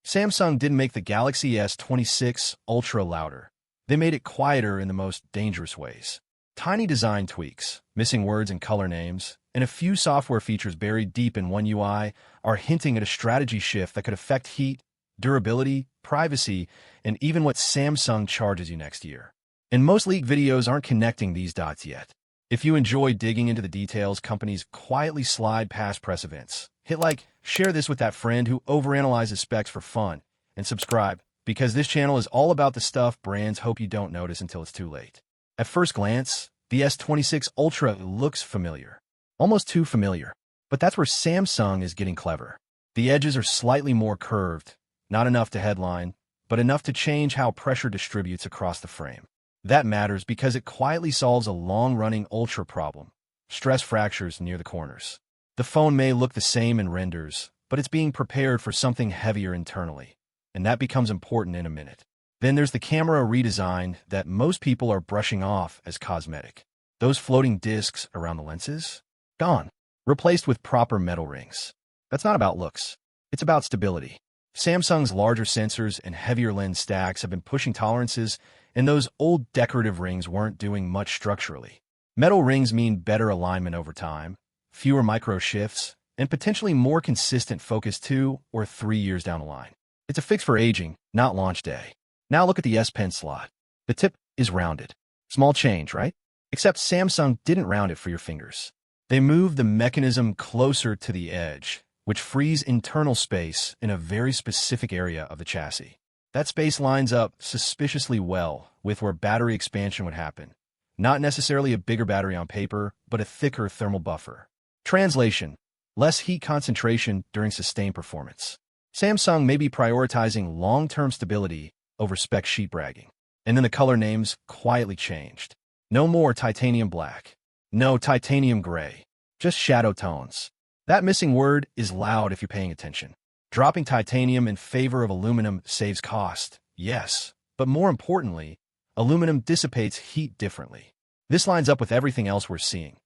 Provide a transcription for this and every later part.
Samsung didn't make the Galaxy S26 Ultra louder. They made it quieter in the most dangerous ways. Tiny design tweaks, missing words and color names, and a few software features buried deep in One UI are hinting at a strategy shift that could affect heat, durability, privacy, and even what Samsung charges you next year. And most leaked videos aren't connecting these dots yet. If you enjoy digging into the details, companies quietly slide past press events. Hit like, share this with that friend who overanalyzes specs for fun, and subscribe, because this channel is all about the stuff brands hope you don't notice until it's too late. At first glance, the S26 Ultra looks familiar. Almost too familiar. But that's where Samsung is getting clever. The edges are slightly more curved, not enough to headline, but enough to change how pressure distributes across the frame. That matters because it quietly solves a long-running Ultra problem: stress fractures near the corners. The phone may look the same in renders, but it's being prepared for something heavier internally, and that becomes important in a minute. Then there's the camera redesign that most people are brushing off as cosmetic. Those floating discs around the lenses? Gone. Replaced with proper metal rings. That's not about looks. It's about stability. Samsung's larger sensors and heavier lens stacks have been pushing tolerances, and those old decorative rings weren't doing much structurally. Metal rings mean better alignment over time, fewer micro shifts, and potentially more consistent focus 2 or 3 years down the line. It's a fix for aging, not launch day. Now look at the S Pen slot. The tip is rounded. Small change, right? Except Samsung didn't round it for your fingers. They moved the mechanism closer to the edge, which frees internal space in a very specific area of the chassis. That space lines up suspiciously well with where battery expansion would happen. Not necessarily a bigger battery on paper, but a thicker thermal buffer. Translation: less heat concentration during sustained performance. Samsung may be prioritizing long-term stability over spec sheet bragging. And then the color names quietly changed. No more titanium black. No titanium gray. Just shadow tones. That missing word is loud if you're paying attention. Dropping titanium in favor of aluminum saves cost, yes, but more importantly, aluminum dissipates heat differently. This lines up with everything else we're seeing.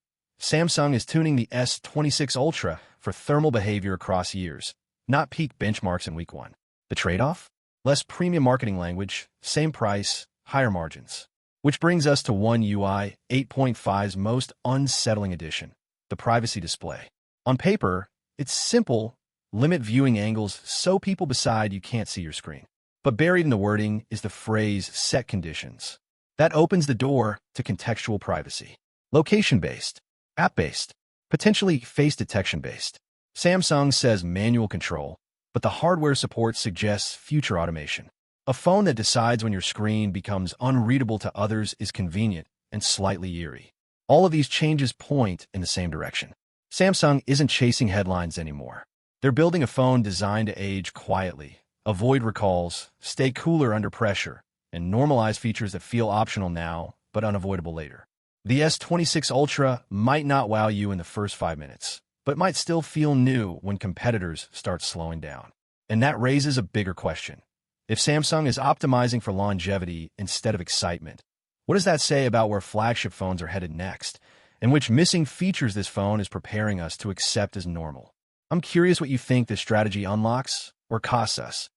Samsung is tuning the S26 Ultra for thermal behavior across years, not peak benchmarks in week 1. The trade-off? Less premium marketing language, same price, higher margins. Which brings us to One UI 8.5's most unsettling addition, the privacy display. On paper, it's simple: limit viewing angles so people beside you can't see your screen. But buried in the wording is the phrase set conditions. That opens the door to contextual privacy. Location-based, app-based, potentially face detection-based. Samsung says manual control, but the hardware support suggests future automation. A phone that decides when your screen becomes unreadable to others is convenient and slightly eerie. All of these changes point in the same direction. Samsung isn't chasing headlines anymore. They're building a phone designed to age quietly, avoid recalls, stay cooler under pressure, and normalize features that feel optional now but unavoidable later. The S26 Ultra might not wow you in the first 5 minutes, but might still feel new when competitors start slowing down. And that raises a bigger question. If Samsung is optimizing for longevity instead of excitement, what does that say about where flagship phones are headed next, and which missing features this phone is preparing us to accept as normal? I'm curious what you think this strategy unlocks or costs us.